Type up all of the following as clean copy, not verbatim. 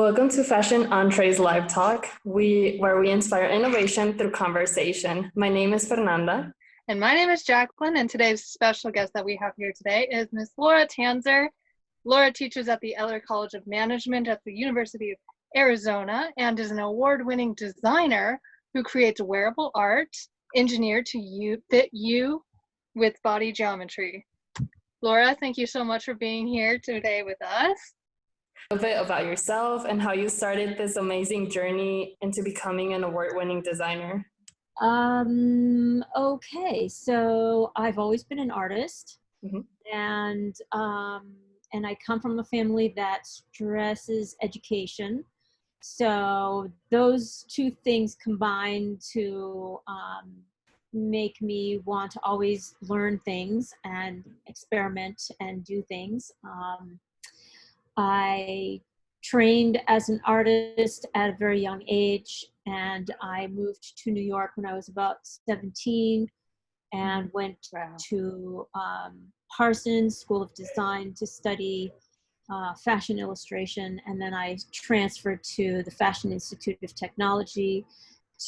Welcome to Fashion Eéntre's live talk, where we inspire innovation through conversation. My name is Fernanda. And my name is Jacqueline, and today's special guest that we have here today is Ms. Laura Tanzer. Laura teaches at the Eller College of Management at the University of Arizona and is an award-winning designer who creates wearable art engineered to fit you with body geometry. Laura, thank you so much for being here today with us. A bit about yourself and how you started this amazing journey into becoming an award-winning designer. Okay, so I've always been an artist, and I come from a family that stresses education. So those two things combine to make me want to always learn things and experiment and do things. I trained as an artist at a very young age, and I moved to New York when I was about 17 and went to Parsons School of Design to study fashion illustration, and then I transferred to the Fashion Institute of Technology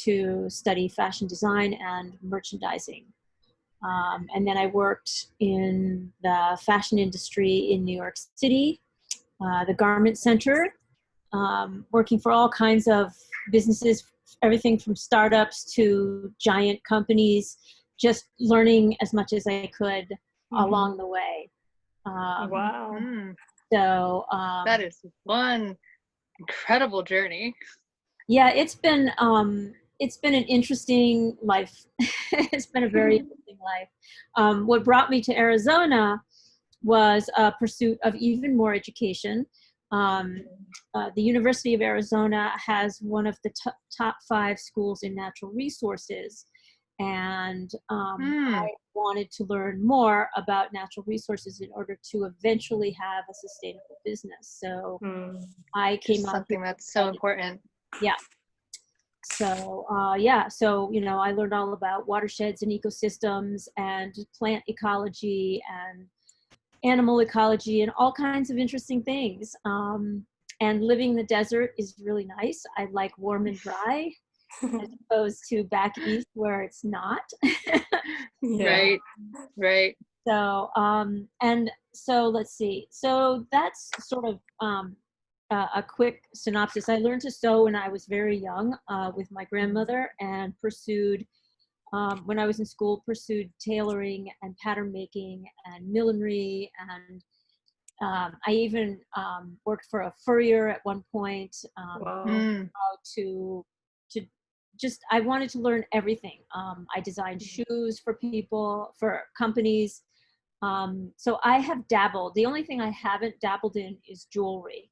to study fashion design and merchandising. And then I worked in the fashion industry in New York City, the Garment Center, working for all kinds of businesses, everything from startups to giant companies, just learning as much as I could along the way. Wow. So that is one incredible journey. Yeah, it's been an interesting life. It's been a very interesting life. What brought me to Arizona was a pursuit of even more education. The University of Arizona has one of the top 5 schools in natural resources, and I wanted to learn more about natural resources in order to eventually have a sustainable business. So I came up something that's so important. Yeah. So so I learned all about watersheds and ecosystems and plant ecology and animal ecology and all kinds of interesting things. And living in the desert is really nice. I like warm and dry as opposed to back east where it's not. Right. So, and so let's see. So that's sort of a quick synopsis. I learned to sew when I was very young with my grandmother, and pursued when I was in school, pursued tailoring and pattern making and millinery, and I even worked for a furrier at one point. How to just, I wanted to learn everything. I designed shoes for people, for companies. So I have dabbled. The only thing I haven't dabbled in is jewelry,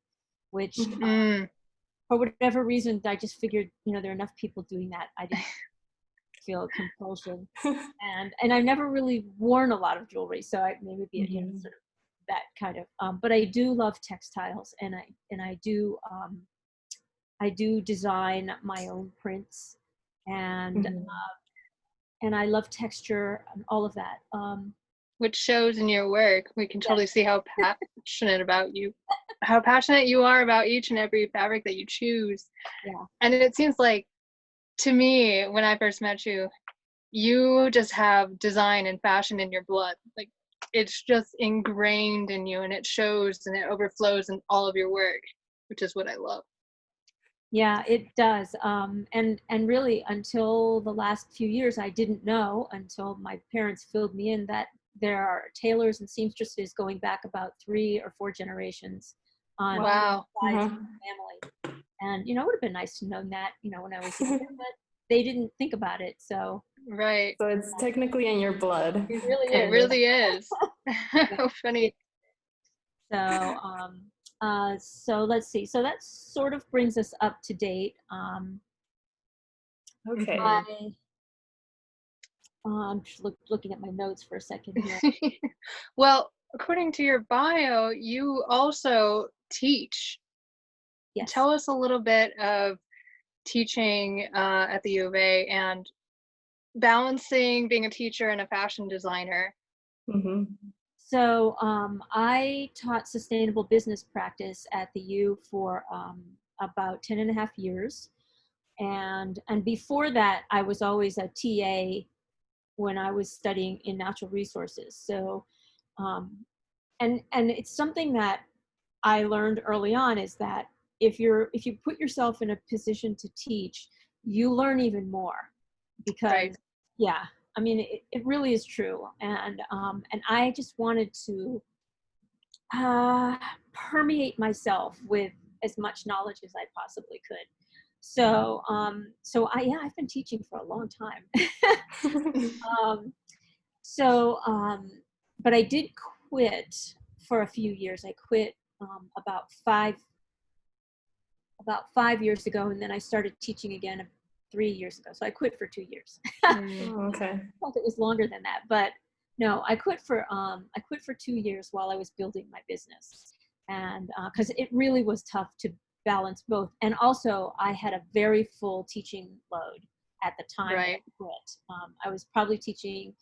which for whatever reason, I just figured, there are enough people doing that. I didn't feel compulsion, and I've never really worn a lot of jewelry, so I maybe be sort of that kind of. But I do love textiles, and I do design my own prints, and I love texture and all of that. Which shows in your work. We can totally see how passionate you are about each and every fabric that you choose. Yeah. And it seems like, to me, when I first met you, you just have design and fashion in your blood. Like, it's just ingrained in you, and it shows and it overflows in all of your work, which is what I love. Yeah, it does. And really, until the last few years, I didn't know, until my parents filled me in, that there are tailors and seamstresses going back about 3 or 4 generations on both sides of the family. And it would have been nice to know that, when I was younger, but they didn't think about it. So so it's technically in your blood. It really is. How funny. So so let's see. So that sort of brings us up to date. Okay. I'm just looking at my notes for a second here. Well, according to your bio, you also teach. Yes. Tell us a little bit of teaching at the U of A and balancing being a teacher and a fashion designer. So I taught sustainable business practice at the U for about 10 and a half years. And before that, I was always a TA when I was studying in natural resources. So, and it's something that I learned early on, is that if you put yourself in a position to teach, you learn even more, because Right. yeah, I mean, it really is true. And I just wanted to permeate myself with as much knowledge as I possibly could. So, I've been teaching for a long time. um, but I did quit for a few years. I quit about 5 years ago, and then I started teaching again 3 years ago. So I quit for 2 years. Oh, okay. I thought it was longer than that, but no, I quit for 2 years while I was building my business, and because it really was tough to balance both. And also, I had a very full teaching load at the time that I quit. I was probably teaching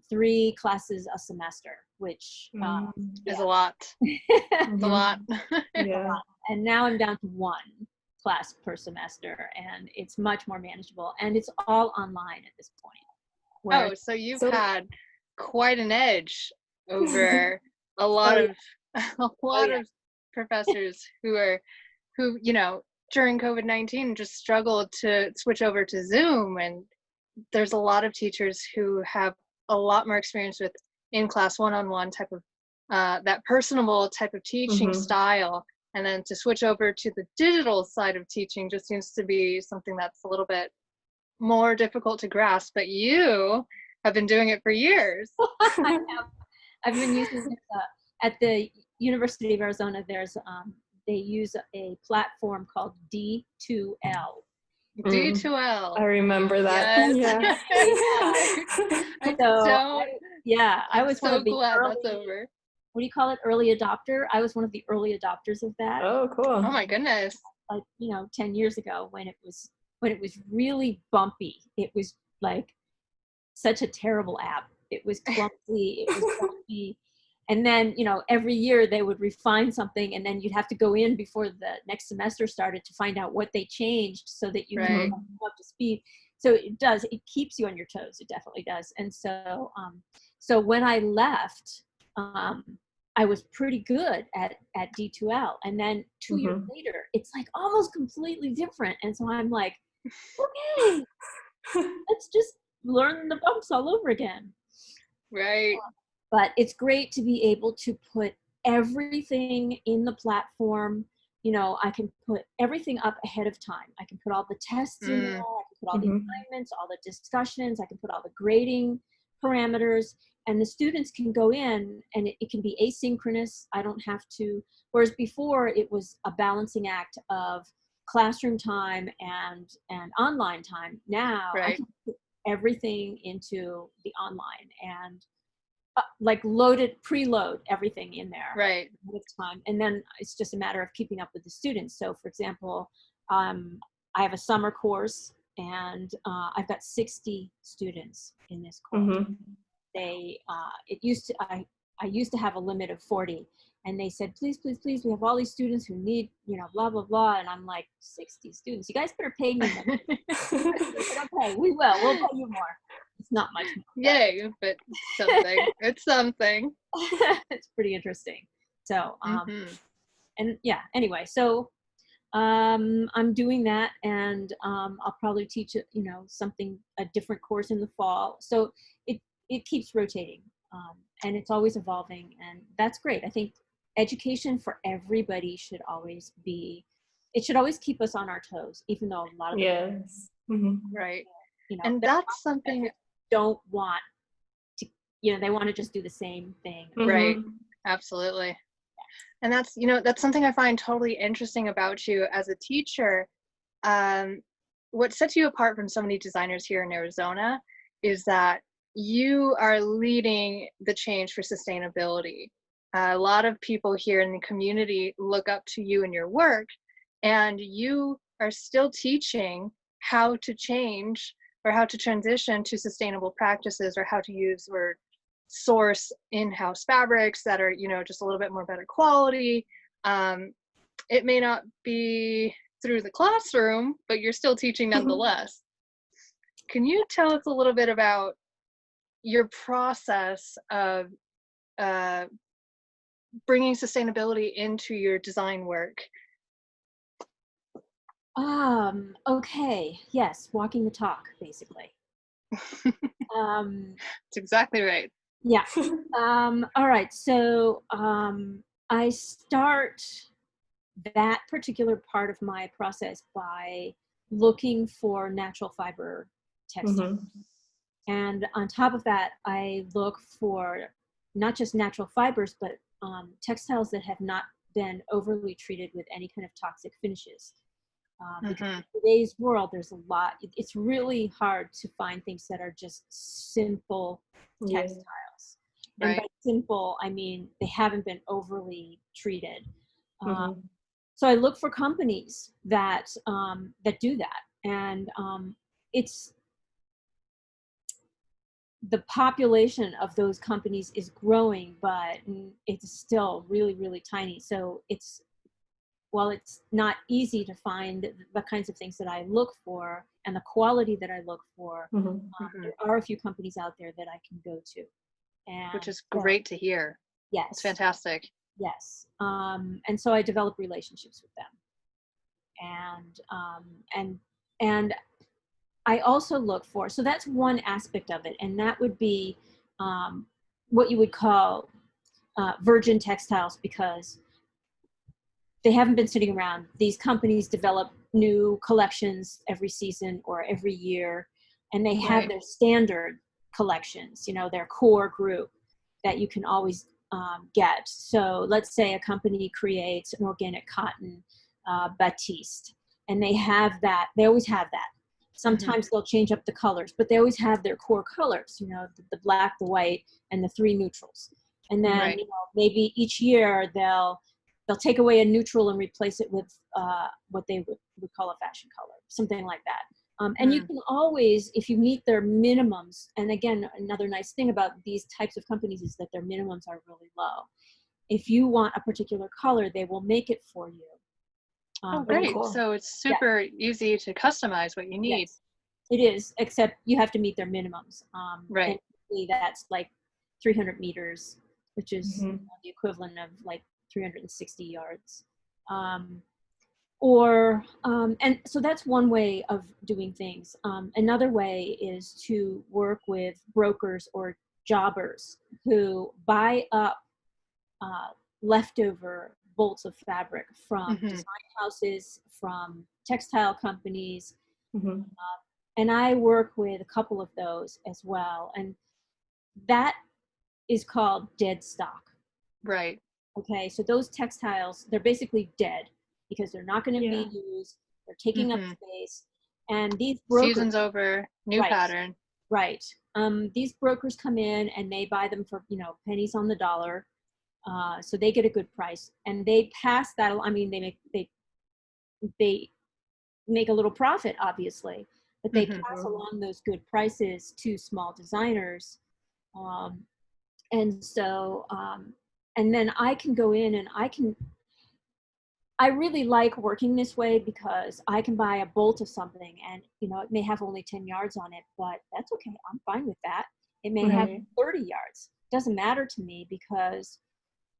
3 classes a semester, which is a lot. It's a lot. Yeah. and now I'm down to 1 class per semester, and it's much more manageable, and it's all online at this point. Oh, so you've had quite an edge over a lot of professors who during COVID-19 just struggled to switch over to Zoom. And there's a lot of teachers who have a lot more experience with in-class one-on-one type of that personable type of teaching style. And then to switch over to the digital side of teaching just seems to be something that's a little bit more difficult to grasp. But you have been doing it for years. I have. I've been using this at the University of Arizona. They use a platform called D2L. D2L. I remember that. Yes. Yeah. I was so glad that's over. What do you call it? Early adopter. I was one of the early adopters of that. Oh, cool. Oh my goodness. Like, 10 years ago, when it was really bumpy. It was like such a terrible app. It was clumsy. It was bumpy. And then, every year they would refine something, and then you'd have to go in before the next semester started to find out what they changed so that you can come up to speed. So it keeps you on your toes. It definitely does. And so, when I left, I was pretty good at D2L. And then 2 years later, it's like almost completely different. And so I'm like, okay, let's just learn the bumps all over again. Right. But it's great to be able to put everything in the platform. I can put everything up ahead of time. I can put all the tests in there. I can put all the assignments, all the discussions. I can put all the grading parameters, and the students can go in, and it can be asynchronous. I don't have to, whereas before it was a balancing act of classroom time and online time. Now I can put everything into the online and preload everything in there with time. And then it's just a matter of keeping up with the students. So for example, I have a summer course, and I've got 60 students in this course. I used to have a limit of 40, and they said, please, please, please, we have all these students who need, blah, blah, blah. And I'm like, 60 students, you guys better pay me money. Okay, we'll pay you more. It's not much more. Yay, but something. It's something. It's pretty interesting. So, and yeah, anyway, so I'm doing that, and I'll probably teach a different course in the fall. So it keeps rotating, and it's always evolving, and that's great. I think education for everybody should always keep us on our toes, even though a lot of right. And that's something don't want to, they want to just do the same thing. Right. Absolutely. And that's something I find totally interesting about you as a teacher. What sets you apart from so many designers here in Arizona is that you are leading the change for sustainability. A lot of people here in the community look up to you and your work, and you are still teaching how to change or how to transition to sustainable practices, or how to use or source in-house fabrics that are, just a little bit more better quality. it may not be through the classroom, but you're still teaching nonetheless. Can you tell us a little bit about your process of bringing sustainability into your design work? Okay. Yes. Walking the talk, basically. That's exactly right. Yeah. All right. So I start that particular part of my process by looking for natural fiber textiles. And on top of that, I look for not just natural fibers, but textiles that have not been overly treated with any kind of toxic finishes. Because in today's world, there's a lot, it's really hard to find things that are just simple textiles. And by simple, I mean, they haven't been overly treated. So I look for companies that that do that. And it's, the population of those companies is growing, but it's still really, really tiny. So it's, while it's not easy to find the kinds of things that I look for and the quality that I look for, there are a few companies out there that I can go to. And which is great to hear. Yes. It's fantastic. Yes. And so I develop relationships with them. And I also look for, so that's one aspect of it, and that would be what you would call virgin textiles, because they haven't been sitting around. These companies develop new collections every season or every year, and they have their standard collections, you know, their core group that you can always get. So let's say a company creates an organic cotton batiste, and they have that, they always have that. Sometimes they'll change up the colors, but they always have their core colors, you know, the black, the white, and the three neutrals. And then you know, maybe each year they'll take away a neutral and replace it with what they would call a fashion color, something like that. And you can always, if you meet their minimums, and again, another nice thing about these types of companies is that their minimums are really low. If you want a particular color, they will make it for you. Oh, great. Cool. So it's super easy to customize what you need. Yes, it is, except you have to meet their minimums. And that's like 300 meters, which is the equivalent of like 360 yards. And so that's one way of doing things. Another way is to work with brokers or jobbers who buy up leftover bolts of fabric from design houses, from textile companies. And I work with a couple of those as well. And that is called dead stock. Right. Okay, so those textiles, they're basically dead because they're not going to be used. They're taking up space. And these brokers, season's over, new pattern. Right. These brokers come in and they buy them for, you know, pennies on the dollar. So they get a good price, and they pass that. I mean, they make a little profit, obviously, but they pass along those good prices to small designers. And so, and then I can go in and I really like working this way because I can buy a bolt of something and, you know, it may have only 10 yards on it, but that's okay. I'm fine with that. It may have 30 yards. Doesn't matter to me because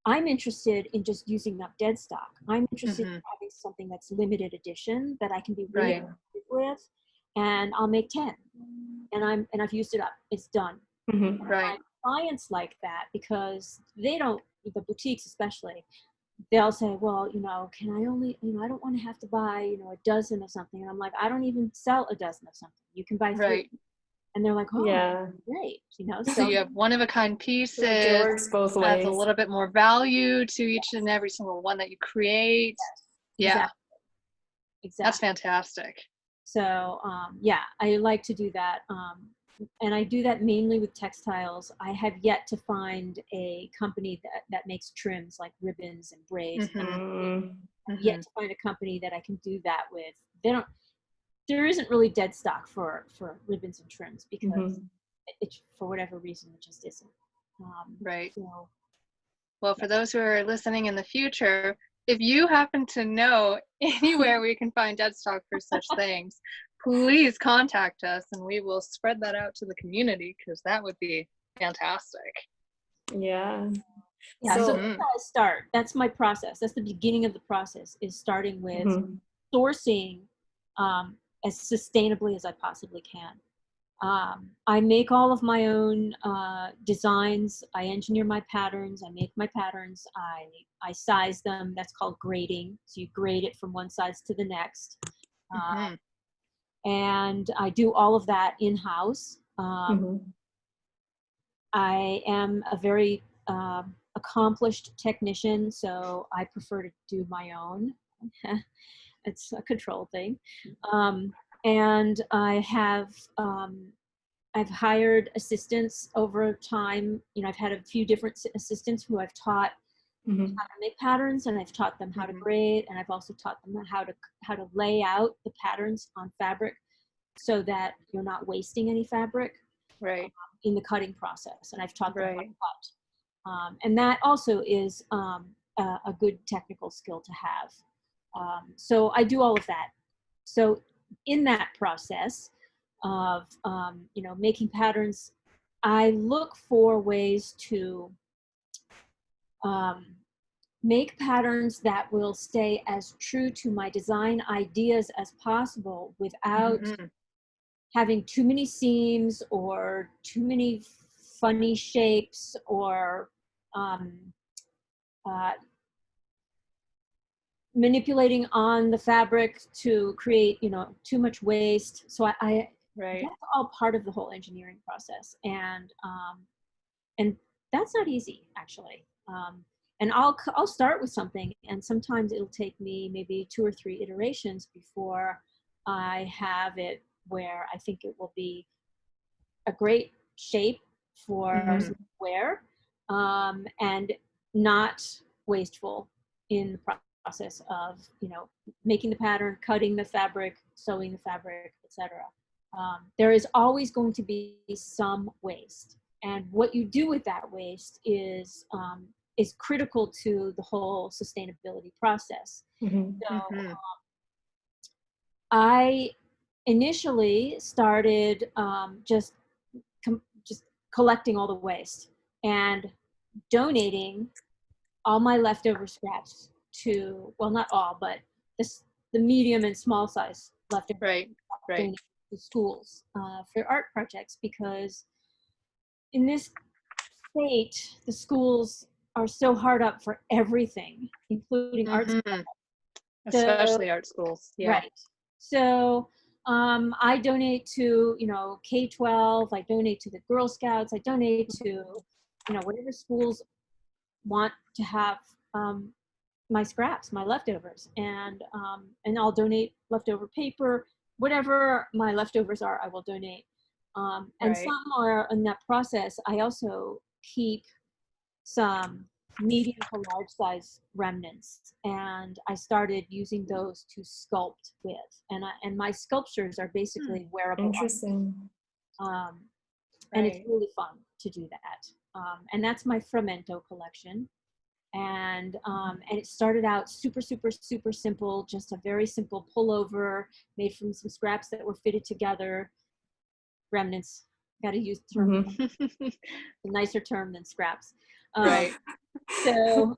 I'm interested in just using up dead stock. I'm interested in having something that's limited edition that I can be really happy with, and I'll make 10. And I've used it up. It's done. My clients like that because they don't, the boutiques especially, they'll say, well, you know, can I only, you know, I don't want to have to buy, you know, a dozen of something. And I'm like, I don't even sell a dozen of something. You can buy 3. And they're like, oh, great. You know, so you have one-of-a-kind pieces. It works both ways. Adds a little bit more value to each and every single one that you create. Exactly. That's fantastic. So, I like to do that. And I do that mainly with textiles. I have yet to find a company that makes trims like ribbons and braids. I've yet to find a company that I can do that with. There isn't really dead stock for ribbons and trims because it, for whatever reason, it just isn't. Well, for those who are listening in the future, if you happen to know anywhere we can find dead stock for such things, please contact us and we will spread that out to the community, because that would be fantastic. Yeah. Yeah, So- so that's how I start. That's my process. That's the beginning of the process, is starting with sourcing as sustainably as I possibly can. I make all of my own designs. I engineer my patterns. I make my patterns. I size them. That's called grading. So you grade it from one size to the next. And I do all of that in-house. I am a very accomplished technician, so I prefer to do my own. It's a control thing. And I have I've hired assistants over time. You know, I've had a few different assistants who I've taught how to make patterns, and I've taught them how to grade, and I've also taught them how to lay out the patterns on fabric so that you're not wasting any fabric in the cutting process. And I've taught them how to cut. And that also is a good technical skill to have. So I do all of that. So in that process of making patterns, I look for ways to make patterns that will stay as true to my design ideas as possible without having too many seams or too many funny shapes or manipulating on the fabric to create, too much waste. So that's all part of the whole engineering process. And that's not easy, actually. And I'll start with something, and sometimes it'll take me maybe 2 or 3 iterations before I have it where I think it will be a great shape for wear, and not wasteful in the process of making the pattern, cutting the fabric, sewing the fabric, etc. There is always going to be some waste, and what you do with that waste is critical to the whole sustainability process. So I initially started just collecting all the waste and donating all my leftover scraps to, well, not all, but the medium and small size leftover to schools for art projects, because in this state, the schools are so hard up for everything, including art schools. Especially art schools. Yeah. Right. So I donate to, K-12, I donate to the Girl Scouts, I donate to, whatever schools want to have my scraps, my leftovers, and I'll donate leftover paper, whatever my leftovers are, I will donate. And somewhere in that process, I also keep some medium to large size remnants, and I started using those to sculpt with, and my sculptures are basically wearable. Interesting. And it's really fun to do that. And that's my Fragmento collection. And it started out super, super, super simple, just a very simple pullover made from some scraps that were fitted together. Remnants, got to use the term, a nicer term than scraps. So,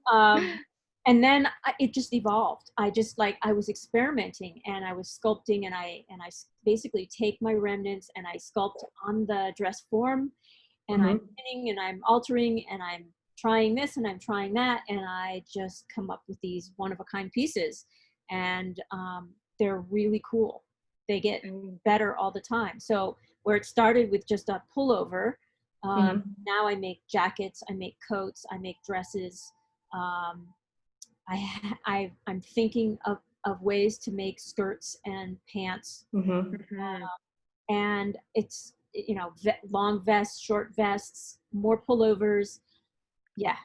and then it just evolved. I was experimenting, and I was sculpting, and I basically take my remnants and I sculpt on the dress form, and I'm pinning and I'm altering and I'm trying this and I'm trying that, and I just come up with these one-of-a-kind pieces, and they're really cool. They get better all the time. So where it started with just a pullover, now I make jackets, I make coats, I make dresses. I'm thinking of ways to make skirts and pants, and it's long vests, short vests, more pullovers. Yeah,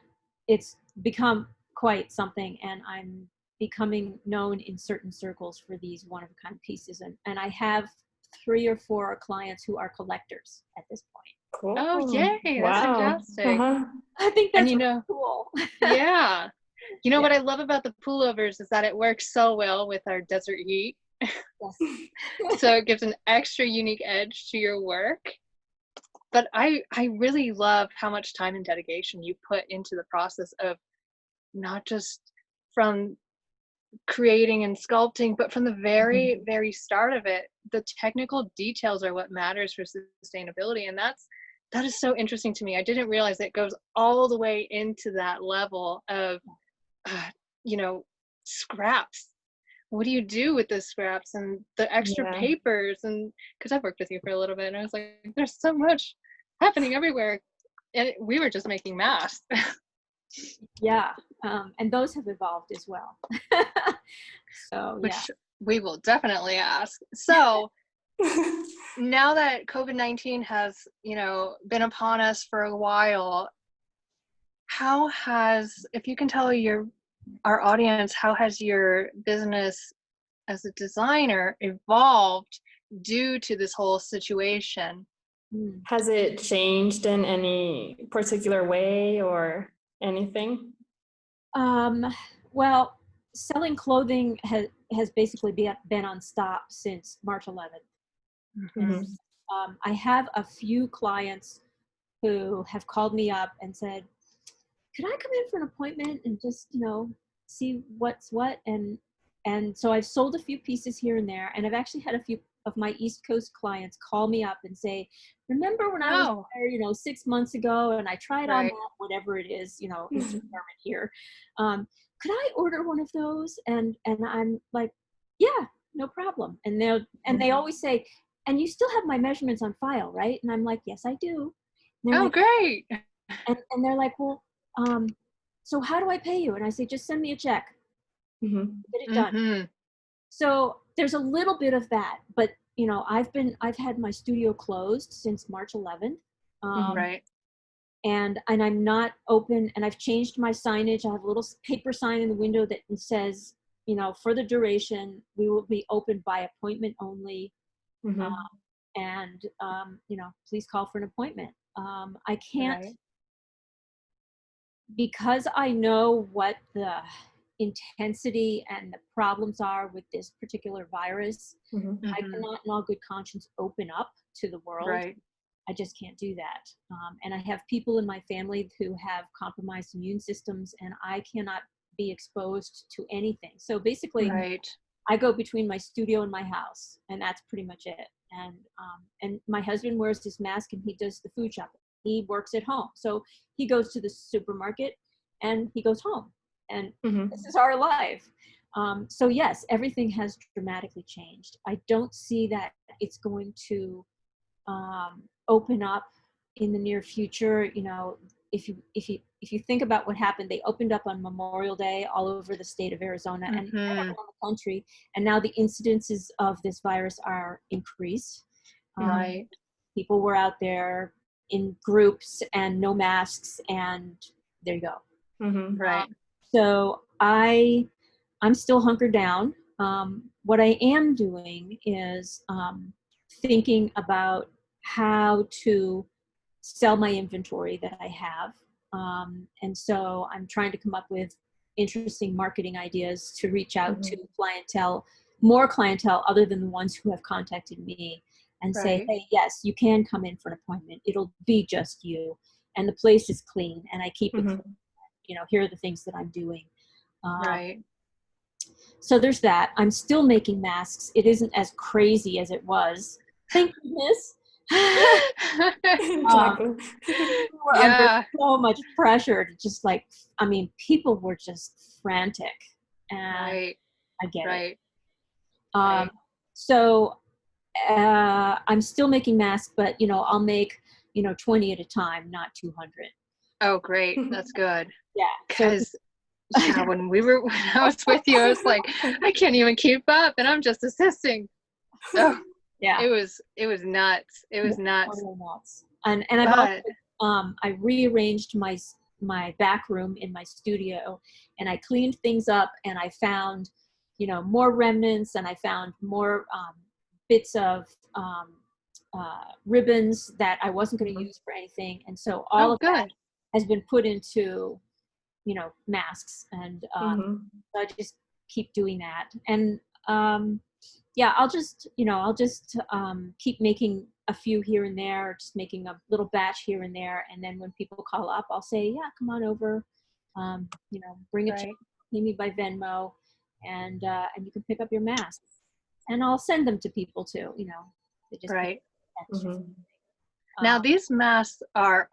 it's become quite something, and I'm becoming known in certain circles for these one-of-a-kind pieces, and I have 3 or 4 clients who are collectors at this point. Cool. Oh, yay! That's fantastic. I think that's really cool. Yeah. You know Yeah. what I love about the pullovers is that it works so well with our desert heat. Yes. So it gives an extra unique edge to your work. But I really love how much time and dedication you put into the process of not just from creating and sculpting, but from the very, very start of it, the technical details are what matters for sustainability. And that is so interesting to me. I didn't realize it goes all the way into that level of, uh, you know, scraps. What do you do with the scraps and the extra Yeah. papers? And because I've worked with you for a little bit, and I was like, there's so much happening everywhere. And we were just making masks. Yeah. And those have evolved as well. So yeah. Which we will definitely ask. So now that COVID-19 has, been upon us for a while, how has, if you can tell our audience, how has your business as a designer evolved due to this whole situation? Has it changed in any particular way or anything? Well, selling clothing has basically been on stop since March 11th. Mhm. I have a few clients who have called me up and said, could I come in for an appointment and just, see what's what? And so I've sold a few pieces here and there, and I've actually had a few of my East Coast clients call me up and say, remember when I was Oh, there, 6 months ago, and I tried on right. that, whatever it is, is determined here. Could I order one of those? And I'm like, yeah, no problem. And they always say, and you still have my measurements on file, right? And I'm like, yes, I do. And they're Oh, like, great. and they're like, well, so how do I pay you? And I say, just send me a check. Get it done. Mm-hmm. So there's a little bit of that, but I've had my studio closed since March 11th. Right. And I'm not open, and I've changed my signage. I have a little paper sign in the window that says, for the duration, we will be open by appointment only. And, please call for an appointment. I can't, Right. because I know what the intensity and the problems are with this particular virus. I cannot in all good conscience open up to the world. Right. I just can't do that. And I have people in my family who have compromised immune systems, and I cannot be exposed to anything. So basically, Right. I go between my studio and my house, and that's pretty much it. And my husband wears his mask, and he does the food shopping. He works at home, so he goes to the supermarket and he goes home, and this is our life. So yes, everything has dramatically changed. I don't see that it's going to open up in the near future. If you think about what happened, they opened up on Memorial Day all over the state of Arizona and around the country, and now the incidences of this virus are increased. Right. People were out there in groups and no masks, and there you go. Right. So I'm still hunkered down. What I am doing is thinking about how to sell my inventory that I have. And so I'm trying to come up with interesting marketing ideas to reach out to more clientele other than the ones who have contacted me, and say, Right. hey, yes, you can come in for an appointment. It'll be just you. And the place is clean, and I keep it clean. Here are the things that I'm doing. Right. So there's that. I'm still making masks. It isn't as crazy as it was. Thank goodness. Exactly. We're under so much pressure to just people were just frantic, and Right. I get it. Right. So I'm still making masks, but I'll make 20 at a time, not 200. Oh, great. That's good. Yeah. Because when I was with you, I was like, I can't even keep up, and I'm just assisting. Oh, yeah. It was nuts. It was nuts. Totally nuts. And I've also I rearranged my back room in my studio, and I cleaned things up, and I found more remnants, and I found more bits of ribbons that I wasn't going to use for anything, and so all of that has been put into masks. And Mm-hmm. so I just keep doing that. And yeah, I'll just keep making a few here and there, or just making a little batch here and there. And then when people call up, I'll say, yeah, come on over, bring a check, pay me by Venmo, and you can pick up your masks. And I'll send them to people too, they just Right. Mm-hmm. Now these masks are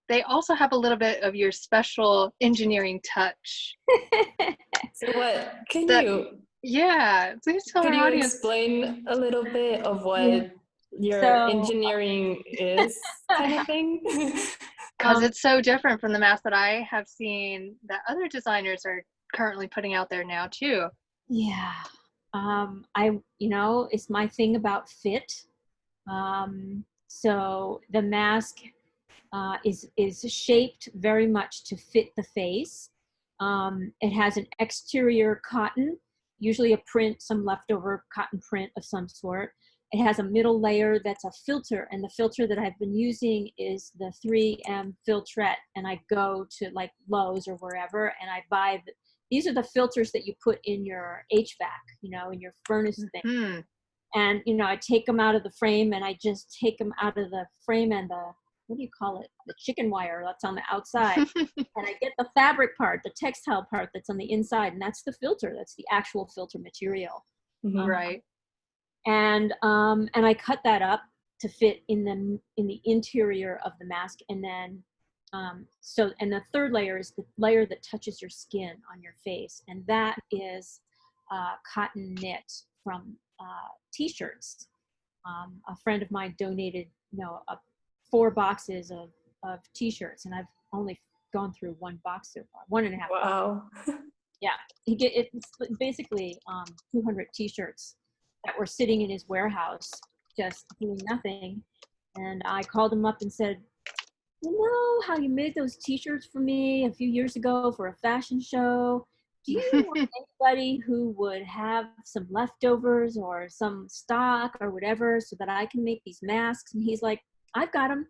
they also have a little bit of your special engineering touch. So what can That- you Yeah, please tell could our you audience. explain a little bit of what Yeah. your So- engineering is, kind of thing? Because it's so different from the masks that I have seen that other designers are currently putting out there now too. Yeah. It's my thing about fit. So the mask is shaped very much to fit the face. It has an exterior cotton, usually a print, some leftover cotton print of some sort. It has a middle layer that's a filter, and the filter that I've been using is the 3M Filtrette, and I go to like Lowe's or wherever, and I buy these are the filters that you put in your HVAC, in your furnace thing. Mm-hmm. And, I take them out of the frame, and I just take them out of the frame and what do you call it? The chicken wire that's on the outside. And I get the fabric part, the textile part that's on the inside, and that's the filter. That's the actual filter material. Mm-hmm. Right. And I cut that up to fit in the interior of the mask. And then, and the third layer is the layer that touches your skin on your face. And that is cotton knit from t-shirts. A friend of mine donated, 4 boxes of t-shirts, and I've only gone through 1 box so far, 1.5 boxes. Wow. Yeah, it's basically 200 t-shirts that were sitting in his warehouse just doing nothing. And I called him up and said, you know how you made those t-shirts for me a few years ago for a fashion show? Do you know anybody who would have some leftovers or some stock or whatever so that I can make these masks? And he's like, I've got them.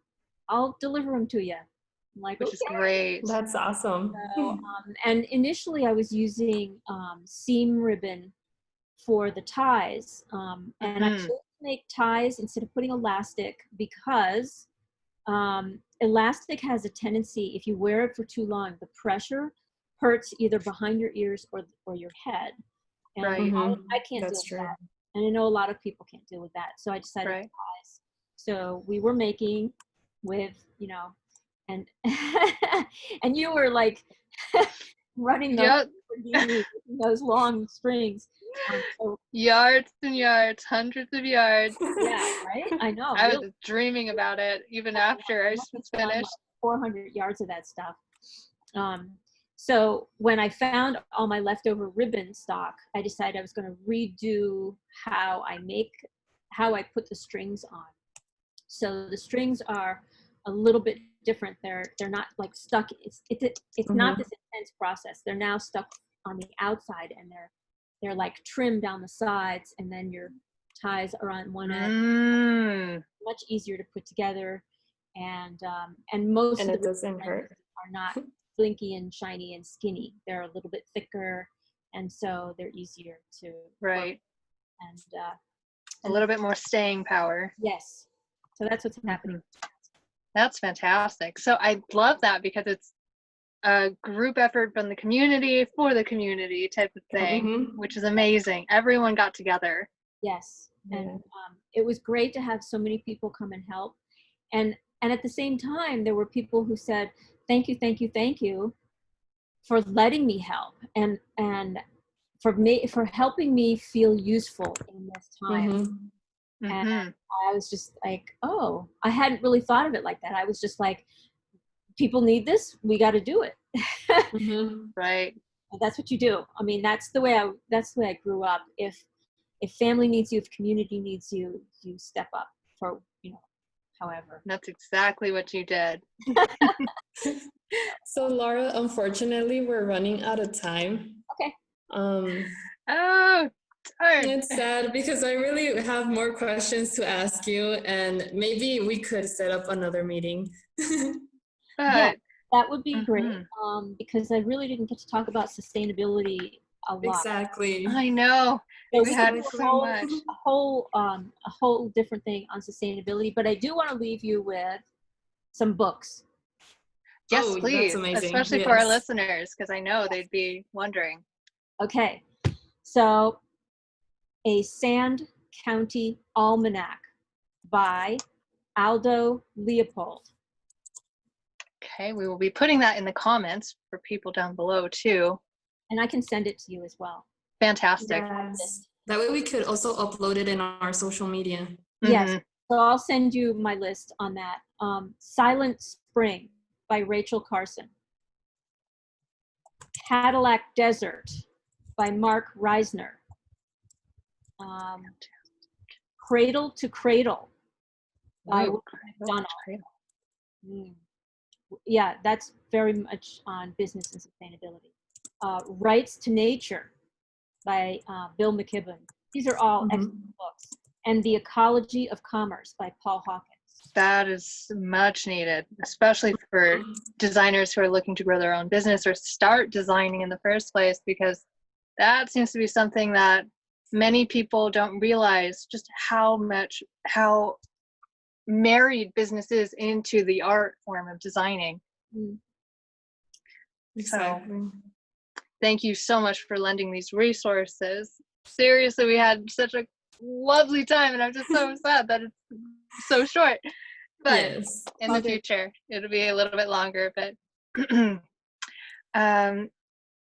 I'll deliver them to you. I'm like, Which is great. That's awesome. So, and initially I was using seam ribbon for the ties. And I chose to make ties instead of putting elastic because elastic has a tendency, if you wear it for too long, the pressure hurts either behind your ears or your head. And Right. I can't That's deal true. with that. And I know a lot of people can't deal with that. So I decided Right. ties. So we were making with, and and you were like running those long strings. So, Yards and yards, hundreds of yards. yeah, right? I know. I really. was dreaming about it even after I was finished. 400 yards of that stuff. So when I found all my leftover ribbon stock, I decided I was going to redo how I put the strings on. So the strings are a little bit different. They're not like stuck. It's not this intense process. They're now stuck on the outside, and they're like trimmed down the sides, and then your ties are on one end. Much easier to put together, and most And of it the doesn't hurt. are not blinky and shiny and skinny. They're a little bit thicker, and so they're easier to Right. work. And A little bit more staying power. yes, so that's what's happening. That's fantastic. So I love that because it's a group effort from the community for the community type of thing, which is amazing. Everyone got together. Yes, Yeah. and it was great to have so many people come and help. And at the same time, there were people who said, thank you for letting me help and for helping me feel useful in this time. And I was just like, oh, I hadn't really thought of it like that. I was just like, people need this, we got to do it. Right. And that's what you do. I mean, that's the way I grew up. If family needs you, if community needs you, you step up for, however. That's exactly what you did. So Laura, unfortunately, we're running out of time. Okay. Oh, darn. It's sad because I really have more questions to ask you, and maybe we could set up another meeting. But That would be great, Mhm. because I really didn't get to talk about sustainability a lot. Exactly. I know. So We we had could do so much. a whole different thing on sustainability, but I do want to leave you with some books. Yes, Oh, that's please, amazing. especially for our Yes. listeners, because I know they'd be wondering. Okay, so A Sand County Almanac by Aldo Leopold. Okay, we will be putting that in the comments for people down below too. And I can send it to you as well. Fantastic. Yes. That way we could also upload it in our social media. Yes, Mhm. so I'll send you my list on that. Silent Spring by Rachel Carson. Cadillac Desert by Mark Reisner. Cradle to Cradle by Ooh, William McDonald. great. Yeah, that's very much on business and sustainability. Rights to Nature by Bill McKibben. These are all excellent books. And The Ecology of Commerce by Paul Hawkins. That is much needed, especially for designers who are looking to grow their own business or start designing in the first place, because that seems to be something that many people don't realize just how married business is into the art form of designing. Exactly. So thank you so much for lending these resources. Seriously, we had such a lovely time, and I'm just so sad that it's so short. But Yes. in the future, it'll be a little bit longer. But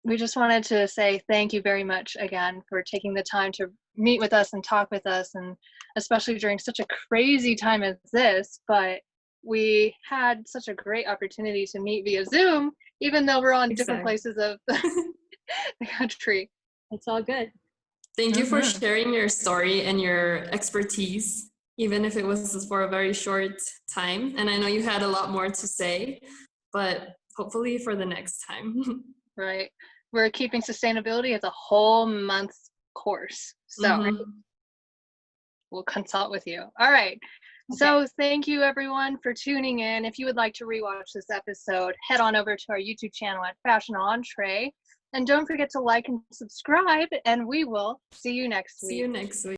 we just wanted to say thank you very much again for taking the time to meet with us and talk with us, and especially during such a crazy time as this. But we had such a great opportunity to meet via Zoom, even though we're on different places of the country. It's all good. Thank you for sharing your story and your expertise, even if it was for a very short time. And I know you had a lot more to say, but hopefully for the next time. Right. We're keeping sustainability as a whole month's course. So we'll consult with you. All right. Okay. So thank you everyone for tuning in. If you would like to rewatch this episode, head on over to our YouTube channel at Fashion Eéntre. And don't forget to like and subscribe, and we will see you next week. See you next week.